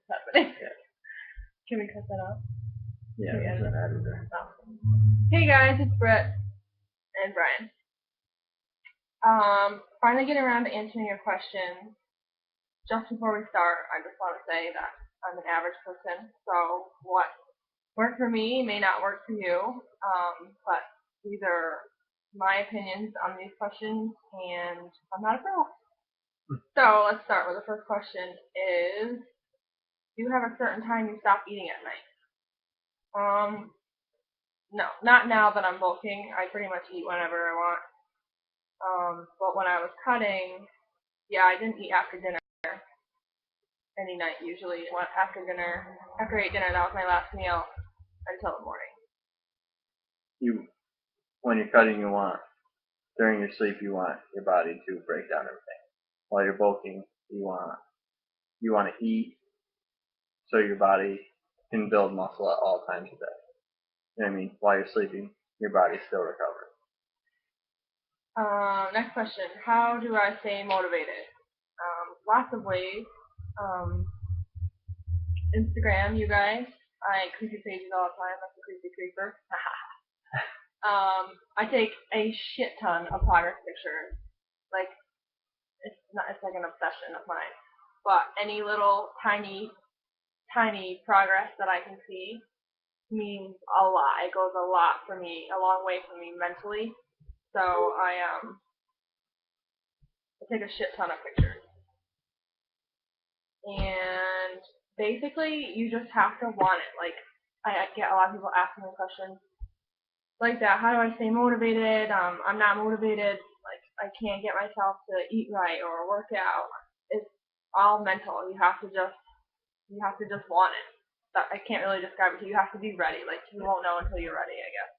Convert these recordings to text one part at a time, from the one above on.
happening. Can we cut that out? Yeah, Can we there's edit an it? editor. Oh. Hey guys, it's Brett and Brian. Finally getting around to answering your questions. Just before we start, I just want to say that I'm an average person, so what worked for me may not work for you, but these are my opinions on these questions, and I'm not a pro. So let's start with the first question is, do you have a certain time you stop eating at night? No, not now that I'm bulking. I pretty much eat whenever I want. But when I was cutting, yeah, I didn't eat after dinner any night usually. After dinner, after I ate dinner, that was my last meal until the morning. When you're cutting, during your sleep, you want your body to break down everything. While you're bulking, you want to eat so your body can build muscle at all times of day. You know what I mean? While you're sleeping, your body's still recovering. Next question. How do I stay motivated? Lots of ways. Instagram, you guys. I creepy pages all the time. That's a creepy creeper. I take a shit ton of progress pictures. Like, it's like an obsession of mine. But any little tiny progress that I can see means a lot. It goes a lot for me, a long way for me mentally. So I take a shit ton of pictures. And basically, you just have to want it. Like, I get a lot of people asking me questions like that. How do I stay motivated? I'm not motivated. Like, I can't get myself to eat right or work out. It's all mental. You have to just want it. I can't really describe it to you. You have to be ready. Like, you won't know until you're ready, I guess.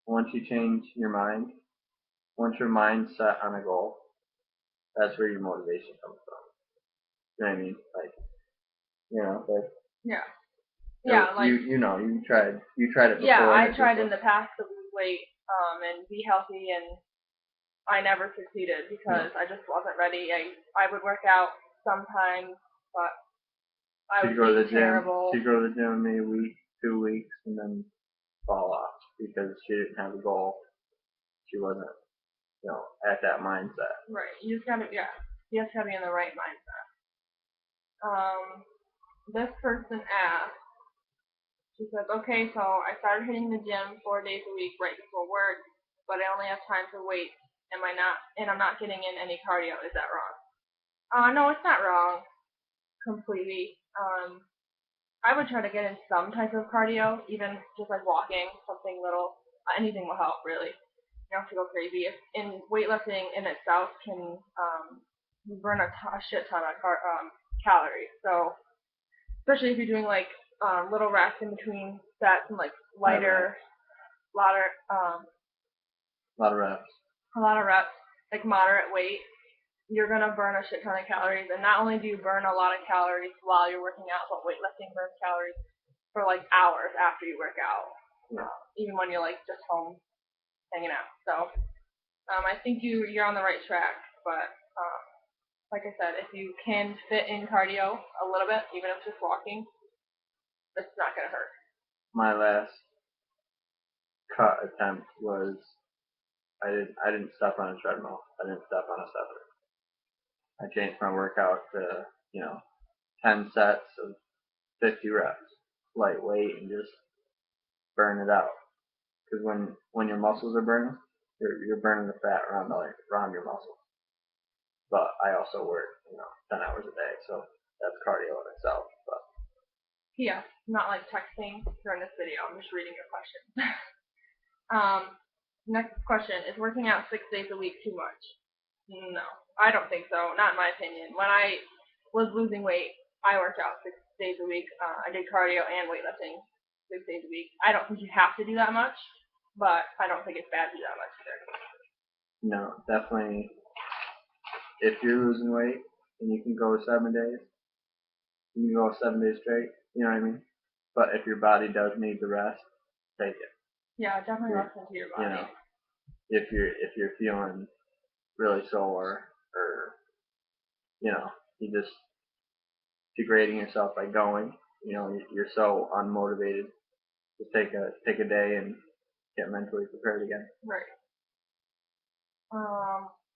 Once you change your mind, once your mind's set on a goal, that's where your motivation comes from. You know what I mean? Like, yeah. Yeah, like you tried it before. Yeah, I tried in the past to lose weight and be healthy, and I never succeeded because I just wasn't ready. I would work out sometimes, but I would eat terrible. She'd go to the gym maybe a week, 2 weeks, and then fall off because she didn't have a goal. She wasn't, at that mindset. Right. You just gotta be in the right mindset. This person asked. She says, okay, so I started hitting the gym 4 days a week right before work, but I only have time for weights. And I'm not getting in any cardio. Is that wrong? No, it's not wrong completely. I would try to get in some type of cardio, even just like walking, something little. Anything will help, really. You don't have to go crazy. In weightlifting in itself can burn a shit ton of calories. So, especially if you're doing like little rests in between sets and like lighter, lot of reps, like moderate weight, you're gonna burn a shit ton of calories. And not only do you burn a lot of calories while you're working out, but weightlifting burns calories for like hours after you work out, even when you're like just home hanging out. So I think you're on the right track, but like I said, if you can fit in cardio a little bit, even if it's just walking, it's not gonna hurt. My last cut attempt was I didn't step on a treadmill. I didn't step on a stepper. I changed my workout to 10 sets of 50 reps, lightweight, and just burn it out. Because when your muscles are burning, you're burning the fat around your muscles. But I also work 10 hours a day, so that's cardio in itself. But yeah, not like texting during this video. I'm just reading your questions. Next question: is working out 6 days a week too much? No, I don't think so. Not in my opinion. When I was losing weight, I worked out 6 days a week. I did cardio and weightlifting 6 days a week. I don't think you have to do that much, but I don't think it's bad to do that much either. No, definitely. If you're losing weight and you can go 7 days, you can go 7 days straight. You know what I mean? But if your body does need the rest, take it. Yeah, definitely listen to your body. If you're feeling really sore, or you just degrading yourself by going. You know, you're so unmotivated to take a day and get mentally prepared again. Right.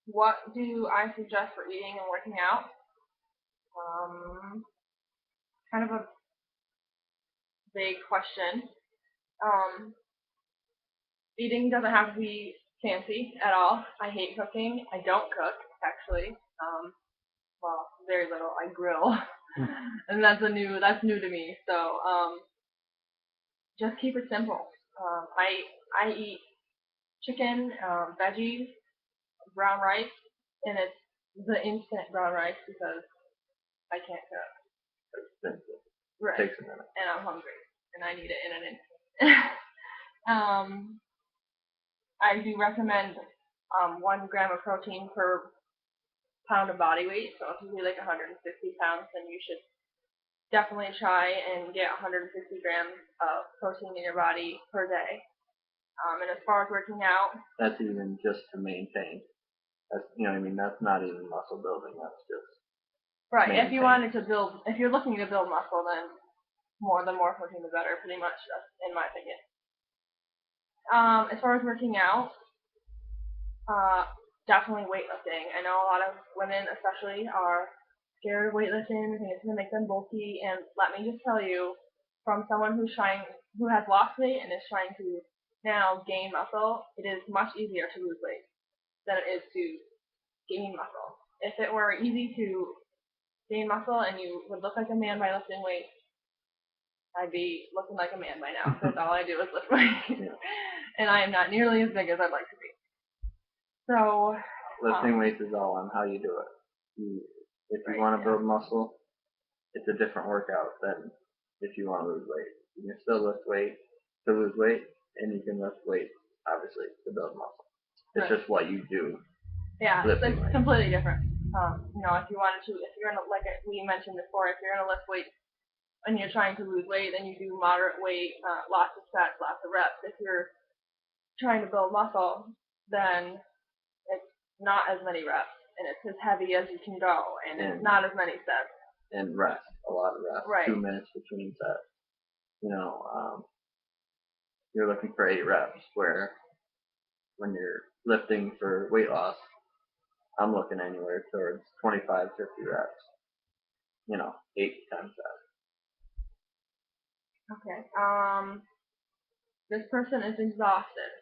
What do I suggest for eating and working out? Kind of a vague question. Eating doesn't have to be fancy at all. I hate cooking. I don't cook, actually. Well, very little. I grill, and that's new to me. So just keep it simple. I eat chicken, veggies, brown rice, and it's the instant brown rice because I can't cook. Right. Takes a minute. And I'm hungry, and I need it in an instant. I do recommend 1 gram of protein per pound of body weight. So if you weigh like 150 pounds, then you should definitely try and get 150 grams of protein in your body per day. And as far as working out, that's even just to maintain. That's, you know what I mean? That's not even muscle building. That's just right. maintain. If you wanted to build, if you're looking to build muscle, then the more protein, the better. Pretty much, that's in my opinion. As far as working out, definitely weightlifting. I know a lot of women, especially, are scared of weightlifting. They think it's going to make them bulky. And let me just tell you, from someone who has lost weight and is trying to now gain muscle, it is much easier to lose weight than it is to gain muscle. If it were easy to gain muscle and you would look like a man by lifting weights, I'd be looking like a man by now because all I do is lift weights. And I am not nearly as big as I'd like to be. So lifting weights is all on how you do it. If you want to build muscle, it's a different workout than if you want to lose weight. You can still lift weight to lose weight, and you can lift weight, obviously, to build muscle. It's just what you do. Yeah, it's completely different. If you wanted to, if you're gonna, like we mentioned before, if you're gonna lift weight and you're trying to lose weight, then you do moderate weight, lots of sets, lots of reps. If you're trying to build muscle, then it's not as many reps, and it's as heavy as you can go, and it's not as many sets. And rest, a lot of rest. Right. 2 minutes between sets. You're looking for 8 reps, where when you're lifting for weight loss, I'm looking anywhere towards 25, 50 reps. 8 to 10 sets. Okay. This person is exhausted.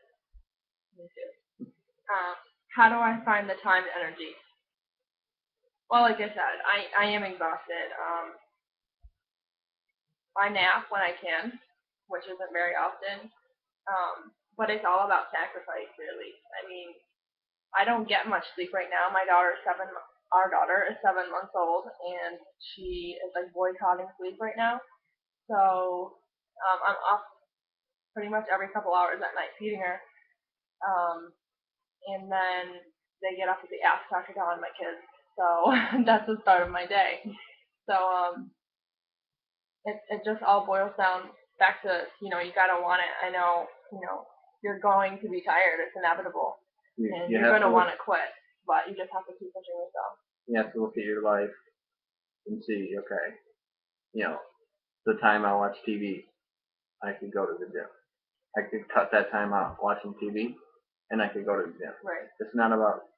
Me too. How do I find the time and energy? Well, like I said, I am exhausted. I nap when I can, which isn't very often. But it's all about sacrifice, really. I mean, I don't get much sleep right now. Our daughter is 7 months old, and she is like boycotting sleep right now. So I'm up pretty much every couple hours at night feeding her. And then they get up at the ass crack of dawn, my kids. So that's the start of my day. So it just all boils down back to, you gotta want it. I know, you're going to be tired. It's inevitable. And you're going to want to quit, but you just have to keep pushing yourself. You have to look at your life and see, okay, the time I watch TV, I could go to the gym. I could cut that time out watching TV, and I could go to the gym. Right. It's not about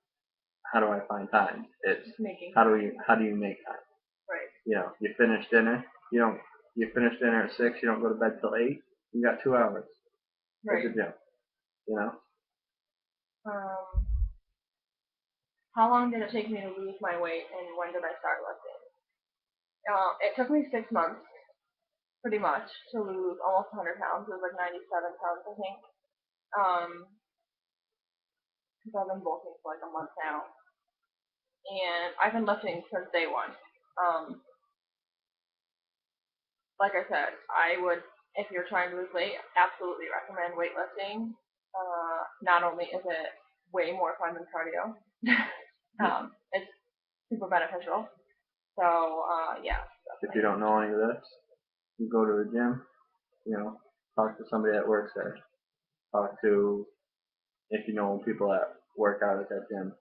how do I find time. It's how do you make time. Right. You finish dinner. You finish dinner at 6. You don't go to bed till 8. You got 2 hours. Right. At the gym. How long did it take me to lose my weight, and when did I start lifting? It took me 6 months, pretty much, to lose almost 100 pounds. It was like 97 pounds, I think. Because I've been bulking for like a month now, and I've been lifting since day one. Like I said, I would, if you're trying to lose weight, absolutely recommend weightlifting. Not only is it way more fun than cardio, it's super beneficial. So, yeah. If you don't know any of this, you go to the gym, talk to somebody that works there. Talk to, if you know people that work out at that gym,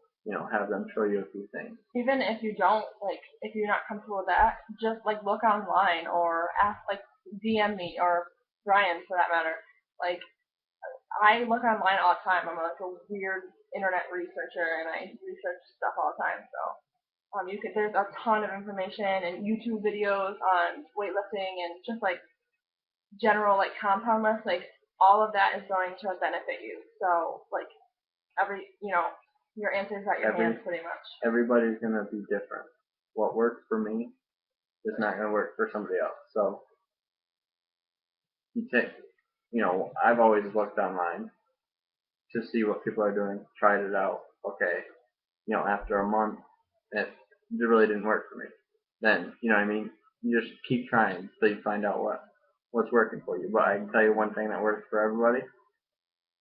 have them show you a few things. Even if you don't, like, if you're not comfortable with that, just, like, look online or ask, like, DM me or Brian, for that matter. Like, I look online all the time. I'm, like, a weird internet researcher, and I research stuff all the time, so. There's a ton of information and YouTube videos on weightlifting and just, like, general, like, compound lifts, like, all of that is going to benefit you. So, like, your answer's at your hands pretty much. Everybody's going to be different. What works for me is not going to work for somebody else. So, I've always looked online to see what people are doing, tried it out. Okay, after a month, it really didn't work for me. Then, you know what I mean? You just keep trying until you find out what's working for you. But I can tell you one thing that works for everybody: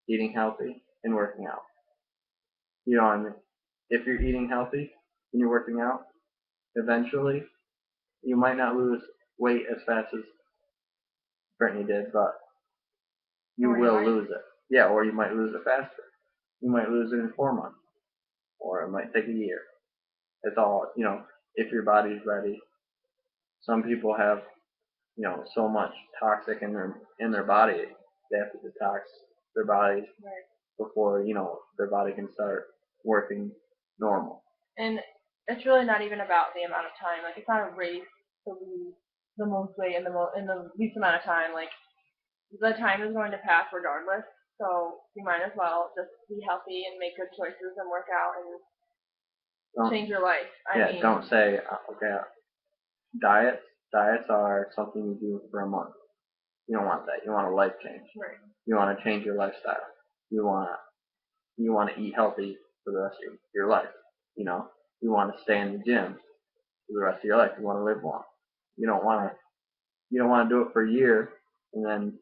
eating healthy and working out. You know what I mean? If you're eating healthy and you're working out, eventually you might not lose weight as fast as Brittany did, but you will lose it. Yeah, or you might lose it faster. You might lose it in 4 months, or it might take a year. It's all, if your body's ready. Some people have, so much toxic in their body, they have to detox their bodies before, their body can start working normal. And it's really not even about the amount of time. Like, it's not a race to lose the most weight in the least amount of time. Like, the time is going to pass regardless. So you might as well just be healthy and make good choices and work out and change your life. Don't say, okay, diets are something you do for a month. You don't want that. You want a life change. Right. You want to change your lifestyle. You want to eat healthy for the rest of your life. You want to stay in the gym for the rest of your life. You want to live long. You don't want to do it for a year, and then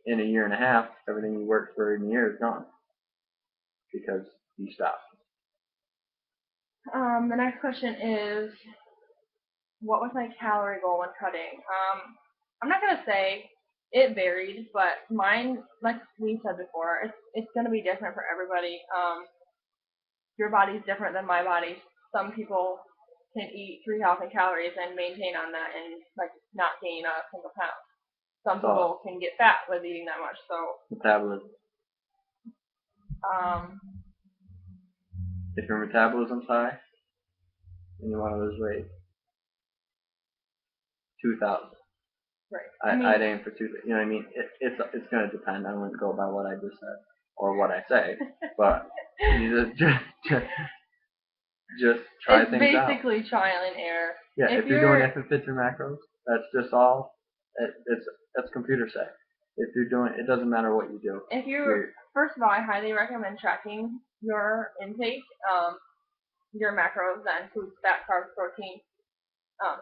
in a year and a half, everything you worked for in a year is gone because you stopped. The next question is, what was my calorie goal when cutting? I'm not gonna say it varied, but mine, like we said before, it's gonna be different for everybody. Your body's different than my body. Some people can eat 3,000 calories and maintain on that and, like, not gain a single pound. Some people can get fat with eating that much. So metabolism. If your metabolism's high and you want to lose weight, 2,000. Right. I'd aim for 2,000. You know what I mean? It's going to depend. I wouldn't go by what I just said or what I say, but you just try things out. It's basically trial and error. Yeah, if you're doing it for fits and macros, that's just all. That's computer set. If you're doing, it doesn't matter what you do. First of all, I highly recommend tracking your intake, your macros, that includes fat, carbs, protein,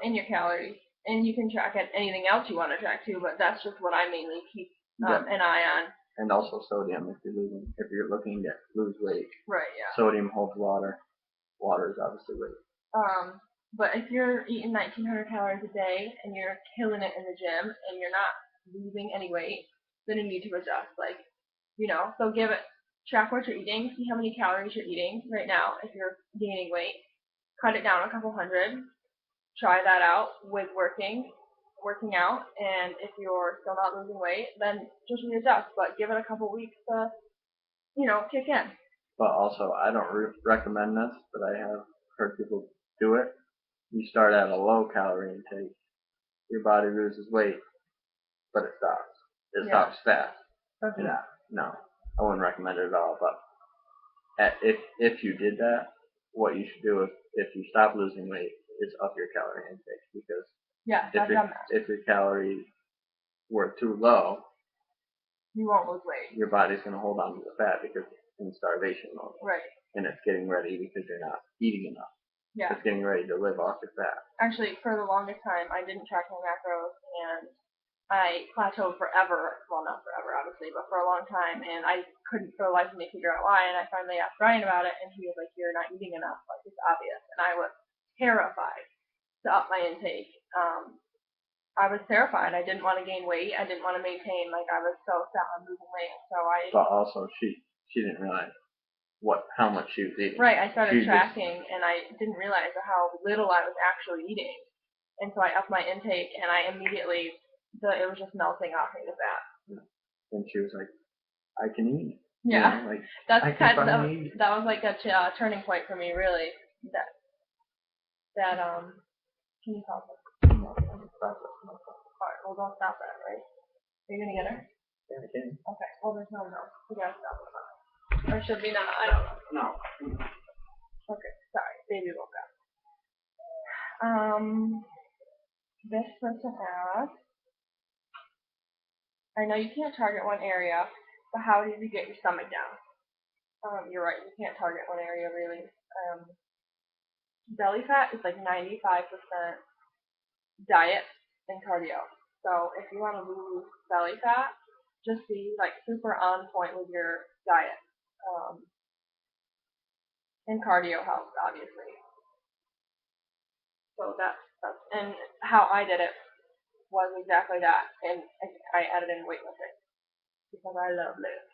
and your calories. And you can track anything else you want to track too, but that's just what I mainly keep an eye on. And also sodium if you're looking to lose weight. Right, yeah. Sodium holds water. Water is obviously weight. But if you're eating 1,900 calories a day and you're killing it in the gym and you're not losing any weight, then you need to adjust. So track what you're eating, see how many calories you're eating right now if you're gaining weight, cut it down a couple hundred, try that out with working out, and if you're still not losing weight, then just readjust, but give it a couple weeks to, kick in. But also, I don't recommend this, but I have heard people do it. You start at a low calorie intake, your body loses weight, but it stops. It stops fast. Okay. Yeah, no, I wouldn't recommend it at all. But if you did that, what you should do is, if you stop losing weight, is up your calorie intake, because if your calories were too low, you won't lose weight. Your body's going to hold on to the fat because it's in starvation mode. Right. And it's getting ready because you're not eating enough. Yeah. It's getting ready to live off your fat. Actually, for the longest time, I didn't track my macros, and I plateaued forever. Well, not forever, obviously, but for a long time, and I couldn't for the life of me figure out why, and I finally asked Brian about it, and he was like, you're not eating enough. Like, it's obvious. And I was terrified to up my intake. I was terrified. I didn't want to gain weight. I didn't want to maintain. Like, I was so set on losing weight. So But also, she didn't realize how much she was eating. Right, I started She just- tracking, and I didn't realize how little I was actually eating. And so I upped my intake, and I immediately, it was just melting off me with that. And she was like, I can eat. Yeah, You know, like, that's I can kind of, finally eat. that was like a turning point for me, really. Can you help us? Alright, well, don't stop that, right? Are you gonna get her? Yeah, I can. Okay, well, there's no milk. We gotta stop it. Or should we not? I don't know. No. Okay, sorry, baby woke up. This person asked, I know you can't target one area, but how did you get your stomach down? You're right, you can't target one area really. Belly fat is like 95% diet and cardio. So if you want to lose belly fat, just be like super on point with your diet. And cardio helps, obviously. So that's and how I did it was exactly that, and I added in weightlifting because I love lift.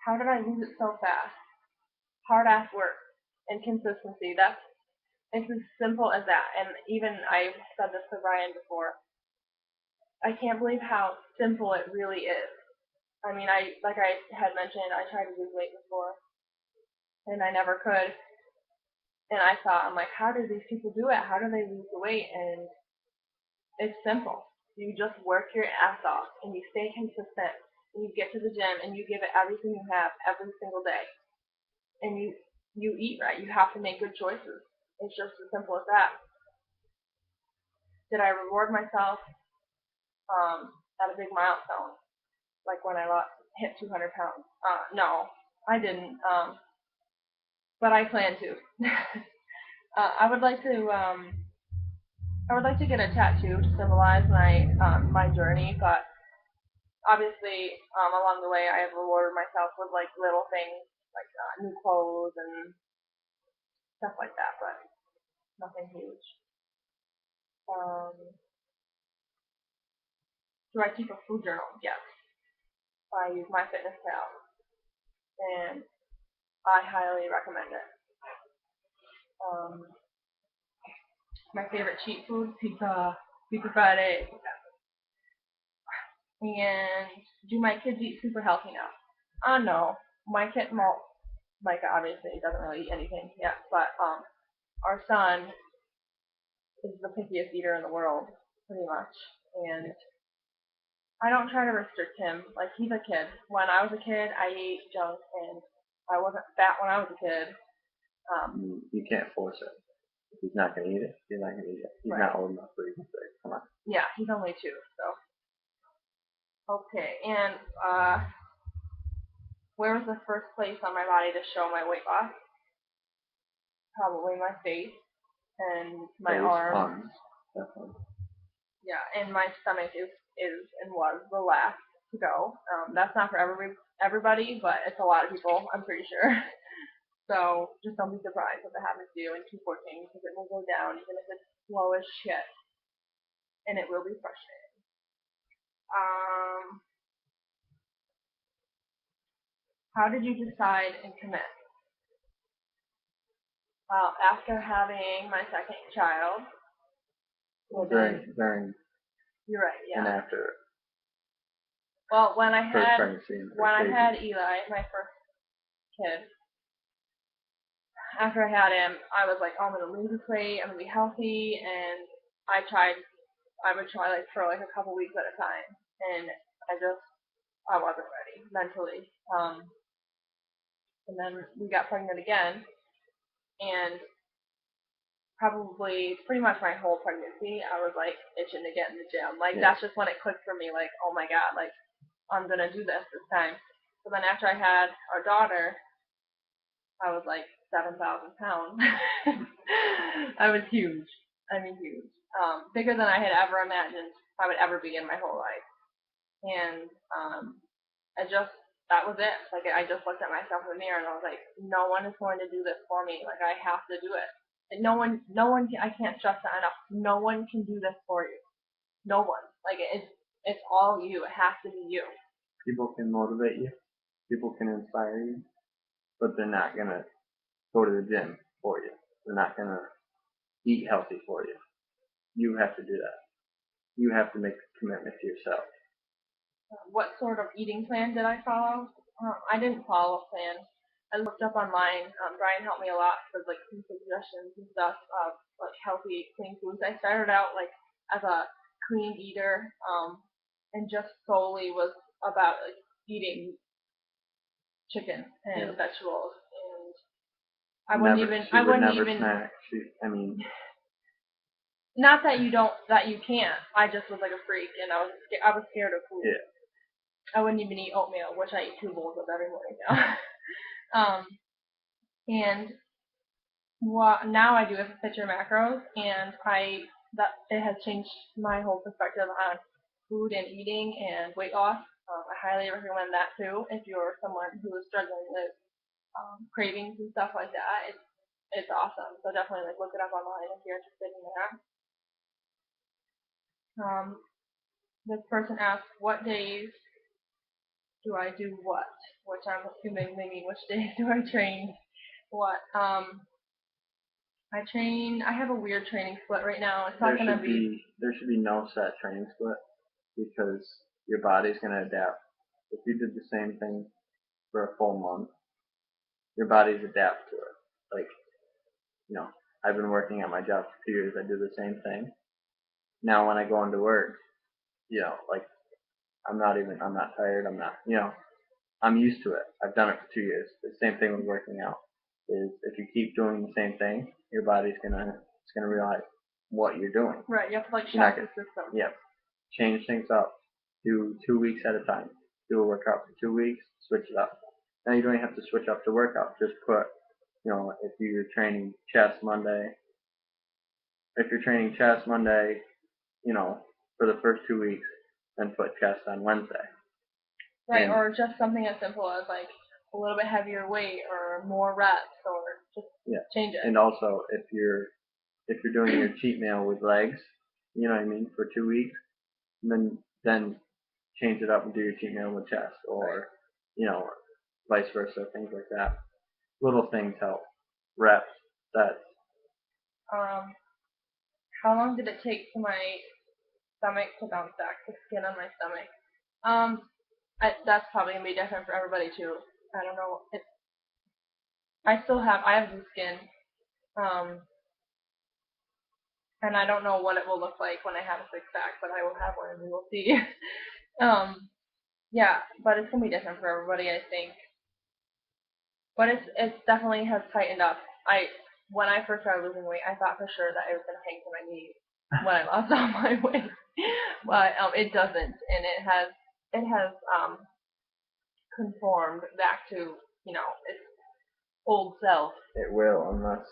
How did I lose it so fast? Hard ass work and consistency. It's as simple as that. And even I've said this to Ryan before. I can't believe how simple it really is. I mean, like I had mentioned, I tried to lose weight before, and I never could. And I'm like, how do these people do it? How do they lose the weight? And it's simple. You just work your ass off, and you stay consistent, and you get to the gym, and you give it everything you have every single day. And you eat right. You have to make good choices. It's just as simple as that. Did I reward myself at a big milestone, like when I hit 200 pounds? No, I didn't. But I plan to. I would like to. I would like to get a tattoo to symbolize my journey, but obviously along the way I have rewarded myself with like little things like new clothes and stuff like that, but nothing huge. Do I keep a food journal? Yes. I use MyFitnessPal, and I highly recommend it. My favorite cheat food, pizza Friday. And do my kids eat super healthy now? No. My kid, well, Micah obviously doesn't really eat anything yet, but our son is the pickiest eater in the world, pretty much. And I don't try to restrict him. Like, he's a kid. When I was a kid, I ate junk, and I wasn't fat when I was a kid. You can't force it. If he's not going to eat it, he's not going to eat it. He's Right. not old enough for you to say, come on. Yeah, he's only 2, so. Okay, and where was the first place on my body to show my weight loss? Probably my face and my arms. Definitely. Yeah, and my stomach is and was the last to go. That's not for everybody, but it's a lot of people, I'm pretty sure. So just don't be surprised if it happens to you in 214, because it will go down even if it's slow as shit, and it will be frustrating. How did you decide and commit? Well, after having my second child. During You're right, yeah. and after. Well, when I had Eli, my first kid, after I had him, I was like, oh, I'm gonna lose this weight, I'm gonna be healthy, and I would try like for like a couple weeks at a time, and I wasn't ready mentally. And then we got pregnant again, and probably pretty much my whole pregnancy, I was like itching to get in the gym. Like that's just when it clicked for me. Like, oh my god, like I'm gonna do this time. So then after I had our daughter, I was like 7,000 pounds. I was huge. I mean huge. Bigger than I had ever imagined I would ever be in my whole life. And that was it. Like I just looked at myself in the mirror and I was like, no one is going to do this for me. Like I have to do it. And no one, I can't stress that enough. No one can do this for you. No one. Like It's all you. It has to be you. People can motivate you. People can inspire you, but they're not gonna go to the gym for you. They're not gonna eat healthy for you. You have to do that. You have to make a commitment to yourself. What sort of eating plan did I follow? I didn't follow a plan. I looked up online. Brian helped me a lot with like some suggestions and stuff of like healthy, clean foods. I started out like as a clean eater, and just solely was about like eating chicken and Yeah. vegetables, and She would never snack. I mean, not that you can't. I just was like a freak, and I was scared of food. yeah. I wouldn't even eat oatmeal, which I eat 2 bowls of every morning now. And now I do have picture macros, and it has changed my whole perspective on food and eating and weight loss. I highly recommend that too if you're someone who is struggling with cravings and stuff like that. It's awesome. So definitely like look it up online if you're interested in that. This person asks, what days do I do what? Which I'm assuming they mean which days do I train what? I have a weird training split right now. It's not gonna be. There should be no set training split because your body's gonna adapt. If you did the same thing for a full month, your body's adapt to it. Like, you know, I've been working at my job for 2 years. I do the same thing. Now when I go into work, like I'm not tired. I'm used to it. I've done it for 2 years. The same thing with working out is if you keep doing the same thing, your body's gonna realize what you're doing. Right, you have to like You're not shock the system. Yep. Change things up. Do 2 weeks at a time. Do a workout for 2 weeks. Switch it up. Now you don't even have to switch up the workout. Just put, if you're training chest Monday, for the first 2 weeks, then put chest on Wednesday. Right, or just something as simple as like a little bit heavier weight or more reps, or just change it. And also, if you're doing your cheat meal with legs, you know what I mean, for 2 weeks, then change it up and do your cheat meal with chest, or vice versa, things like that. Little things help. Reps, sets. How long did it take for my stomach to bounce back, the skin on my stomach? That's probably gonna be different for everybody too. I don't know. I have loose skin, and I don't know what it will look like when I have a six pack, but I will have one and we will see. Yeah, but it's gonna be different for everybody, I think. But it definitely has tightened up. When I first started losing weight, I thought for sure that it was gonna hang to my knees when I lost all my weight, but it doesn't, and it has conformed back to its old self. It will, unless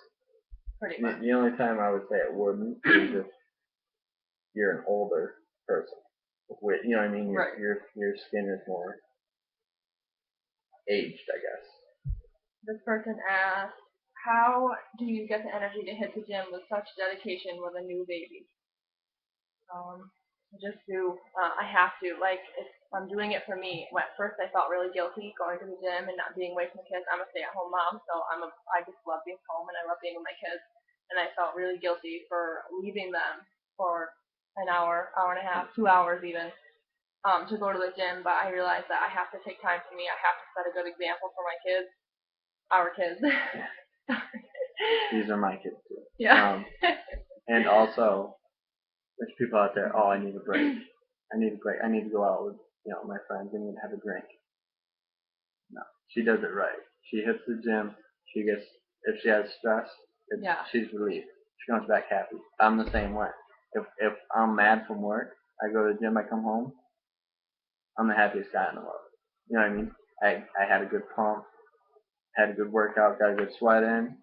pretty much. The only time I would say it wouldn't is if you're an older person. You know what I mean? Your skin is more aged, I guess. This person asks, how do you get the energy to hit the gym with such dedication with a new baby? Just do. I have to. I'm doing it for me. At first, I felt really guilty going to the gym and not being away from the kids. I'm a stay-at-home mom, so I just love being home and I love being with my kids. And I felt really guilty for leaving them for an hour, hour and a half, 2 hours even, to go to the gym. But I realized that I have to take time for me. I have to set a good example for my kids, our kids. These are my kids too. Yeah. And also, there's people out there, I need a break. I need to go out with, my friends. I need to have a drink. No, she does it right. She hits the gym. If she has stress, she's relieved. She comes back happy. I'm the same way. If I'm mad from work, I go to the gym, I come home, I'm the happiest guy in the world. You know what I mean? I had a good pump, had a good workout, got a good sweat in.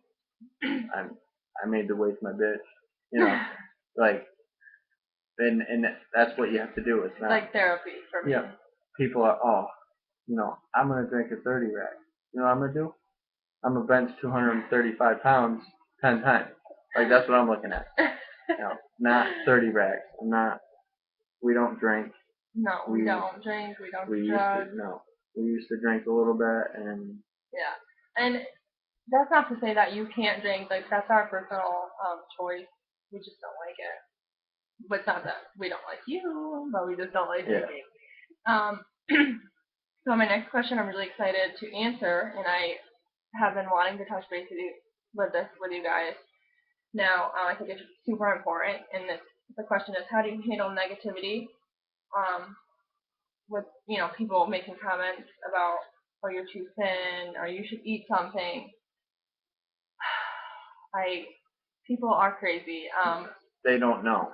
I made the weights my bitch. And that's what you have to do. It's not like therapy for me. Yeah. People are, I'm going to drink a 30 rack. You know what I'm going to do? I'm going to bench 235 pounds 10 times. That's what I'm looking at. Not 30 racks. We don't drink. No, we don't drink. We don't We do used drugs. to no. We used to drink a little bit, and Yeah, and that's not to say that you can't drink. Like that's our personal choice. We just don't like it. But it's not that we don't like you, but we just don't like yeah. drinking. Um, so my next question, I'm really excited to answer, and I have been wanting to touch base with you guys. Now, I think it's super important, and the question is, how do you handle negativity with people making comments about, oh, you're too thin, or you should eat something. People are crazy. They don't know.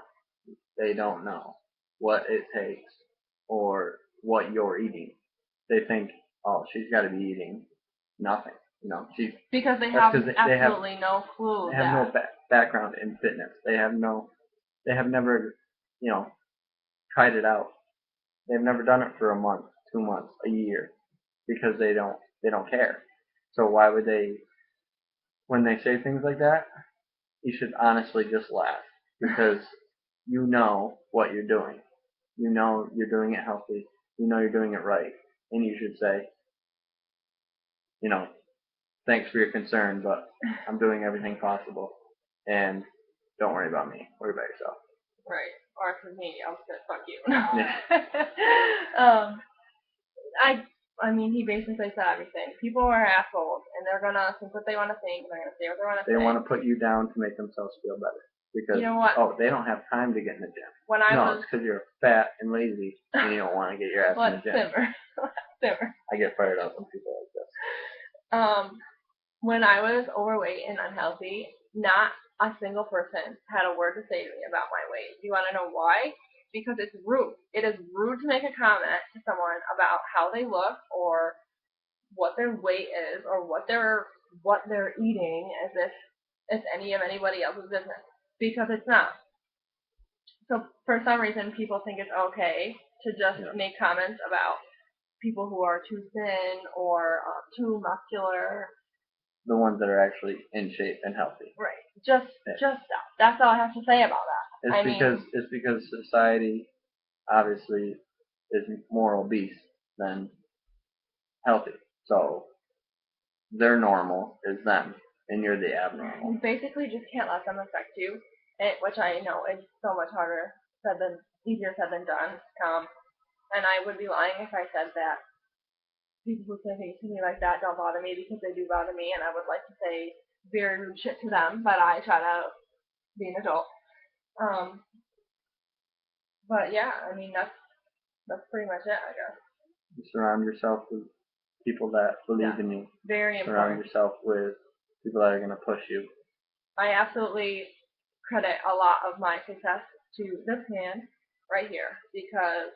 They don't know what it takes or what you're eating. They think, oh, she's got to be eating nothing. Because they have absolutely no clue. They have no background in fitness. They have never, tried it out. They've never done it for a month, 2 months, a year, because they don't care. So why would they? When they say things like that, you should honestly just laugh, because you know what you're doing. You know you're doing it healthy. You know you're doing it right, and you should say, thanks for your concern, but I'm doing everything possible, and don't worry about me. Worry about yourself. Right. Or for me, I'll say fuck you. Yeah. I mean, he basically said everything. People are assholes, and they're gonna think what they want to think. They're gonna say what they want to say. They want to put you down to make themselves feel better, because you know what? Oh, they don't have time to get in the gym. It's because you're fat and lazy, and you don't want to get your ass in the gym. Simmer. I get fired up when people like this. When I was overweight and unhealthy, not a single person had a word to say to me about my weight. Do you want to know why? Because it's rude. It is rude to make a comment to someone about how they look or what their weight is or what they're eating, as if it's anybody else's business, because it's not. So for some reason, people think it's okay to just make comments about people who are too thin or too muscular. The ones that are actually in shape and healthy. Right. Just that. That's all I have to say about that. It's because society obviously is more obese than healthy. So their normal is them, and you're the abnormal. You basically just can't let them affect you, which I know is so much easier said than done. And I would be lying if I said that people who say things to me like that don't bother me, because they do bother me, and I would like to say very rude shit to them, but I try to be an adult. But yeah, I mean that's pretty much it, I guess. You surround yourself with people that believe in you. Very important. Surround yourself with people that are going to push you. I absolutely credit a lot of my success to this man right here, because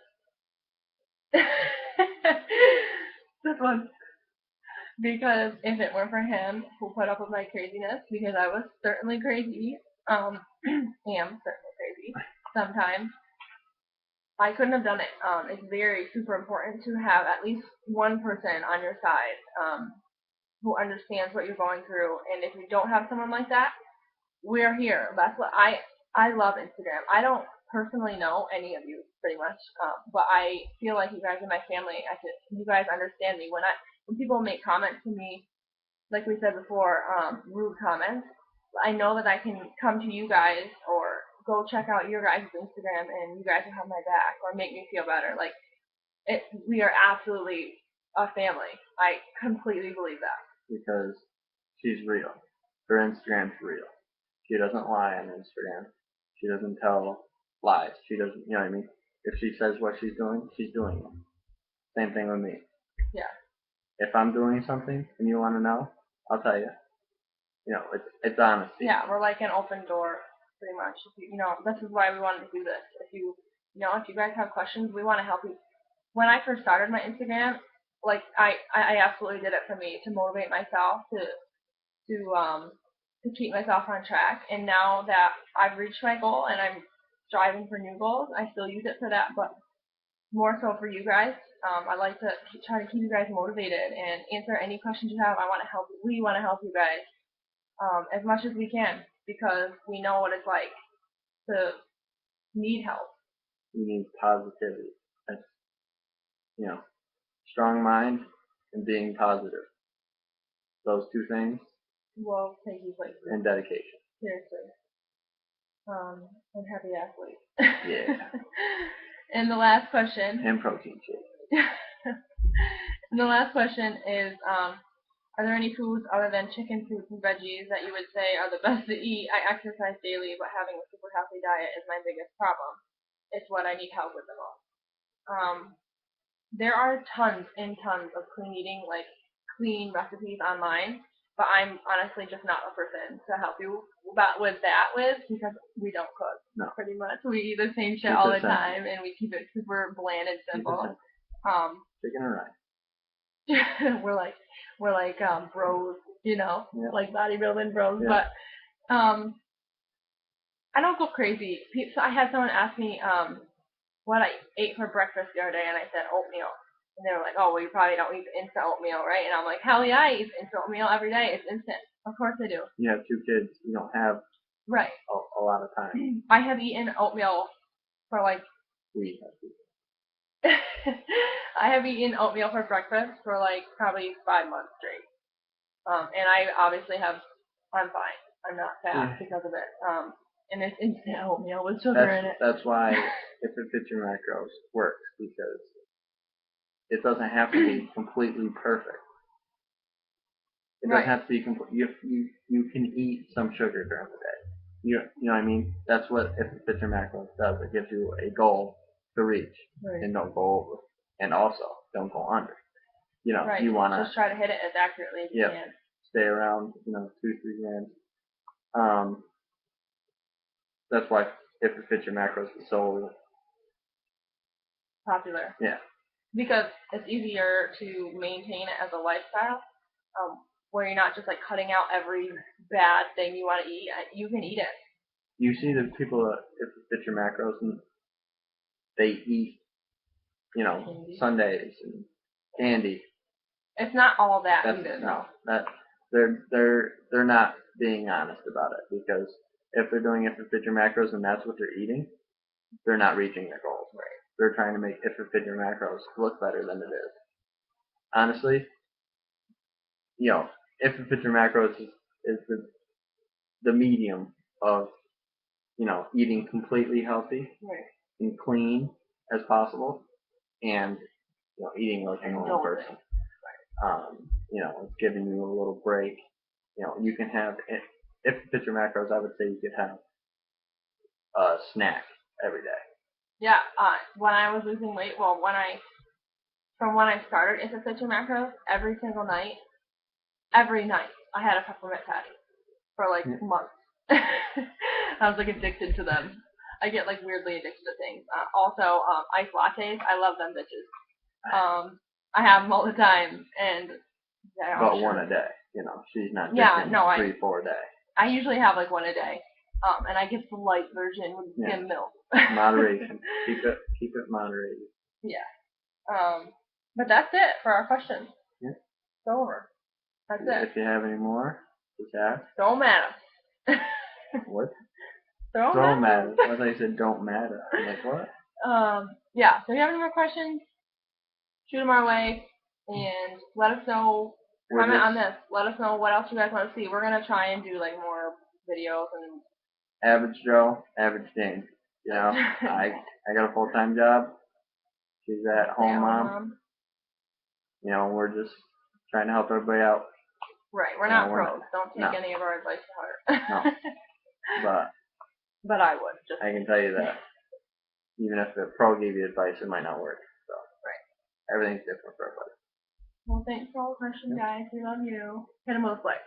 because if it weren't for him who put up with my craziness, because I was certainly crazy, am certainly crazy sometimes, I couldn't have done it. It's very super important to have at least one person on your side who understands what you're going through, and if you don't have someone like that, we're here. That's what I love Instagram. I don't personally know any of you pretty much, but I feel like you guys are my family. You guys understand me when people make comments to me, like we said before, rude comments. I know that I can come to you guys or go check out your guys' Instagram, and you guys will have my back or make me feel better. We are absolutely a family. I completely believe that. Because she's real. Her Instagram's real. She doesn't lie on Instagram. She doesn't tell lies. She doesn't, you know what I mean? If she says what she's doing it. Same thing with me. Yeah. If I'm doing something and you want to know, I'll tell you. It's honesty. Yeah, we're like an open door, pretty much. This is why we wanted to do this. If you guys have questions, we want to help you. When I first started my Instagram, I absolutely did it for me, to motivate myself, to keep myself on track. And now that I've reached my goal and I'm striving for new goals, I still use it for that, but more so for you guys. I like to try to keep you guys motivated and answer any questions you have. We want to help you guys as much as we can, because we know what it's like to need help. We need positivity. That's you know, strong mind and being positive. Those two things Will take you places. and dedication. Seriously. And happy athlete. Yeah. And the last question. And protein shake. And the last question is, are there any foods other than chicken, fruits, and veggies that you would say are the best to eat? I exercise daily, but having a super healthy diet is my biggest problem. It's what I need help with the most. There are tons and tons of clean eating, like clean recipes online, but I'm honestly just not a person to help you with because we don't cook. No. Pretty much. We eat the same shit Keep all it the simple. time, and we keep it super bland and Keep it simple. simple. Chicken and rice. we're like bros, Yep. like bodybuilding bros. Yeah. But I don't go crazy. So I had someone ask me what I ate for breakfast the other day, and I said oatmeal. And they were like, oh, well, you probably don't eat instant oatmeal, right? And I'm like, hell yeah, I eat instant oatmeal every day. It's instant. Of course I do. You have 2 kids. You don't have Right. a lot of time. I have eaten oatmeal for like We have to. I have eaten oatmeal for breakfast for like probably 5 months straight. And I obviously I'm fine. I'm not fat because of it. And it's instant oatmeal with sugar in it. That's why If It Fits Your Macros works, because it doesn't have to be completely perfect. It doesn't have to be complete. You can eat some sugar during the day. You know what I mean? That's what If It Fits Your Macros does. It gives you a goal to reach, and don't go over, and also don't go under. You know, you want to just try to hit it as accurately as you can. Stay around, 2-3 grams. That's why If It Fits Your Macros is so popular. Yeah. Because it's easier to maintain it as a lifestyle, where you're not just like cutting out every bad thing you want to eat. You can eat it. You see the people that If It Fits Your Macros and they eat, Candy. sundaes and candy. It's not all that either. No, they're not being honest about it, because if they're doing If It Fits Your Macros and that's what they're eating, they're not reaching their goals. Right. They're trying to make If It Fits Your Macros look better than it is. Honestly, If It Fits Your Macros is the medium of, eating completely healthy and clean as possible, and eating like a normal person. It's giving you a little break. You can have, if It Fits Your Macros, I would say you could have a snack every day. Yeah, when I was losing weight, from when I started If It Fits Your Macros, every night, I had a peppermint patty for like months. I was like addicted to them. I get like weirdly addicted to things. Also, iced lattes, I love them bitches. I have them all the time, and About one a day. She's not drinking 3-4 a day. I usually have like one a day. And I get the light version with skim milk. Moderation. Keep it moderated. Yeah. But that's it for our questions. Yeah. It's over. That's it. If you have any more, just ask. Don't matter. What? Don't matter. I thought you said don't matter. I'm like, what? Yeah. So if you have any more questions, shoot them our way, and let us know. Comment on this. Let us know what else you guys want to see. We're gonna try and do like more videos and. Average Joe, average Jane. I got a full-time job. She's at home mom. We're just trying to help everybody out. Right, we're not pros. Don't take any of our advice to heart. No. But I would. I can tell you that. Even if a pro gave you advice, it might not work. So. Right. Everything's different for everybody. Well, thanks for all the questions, guys. We love you. Hit him with a flick.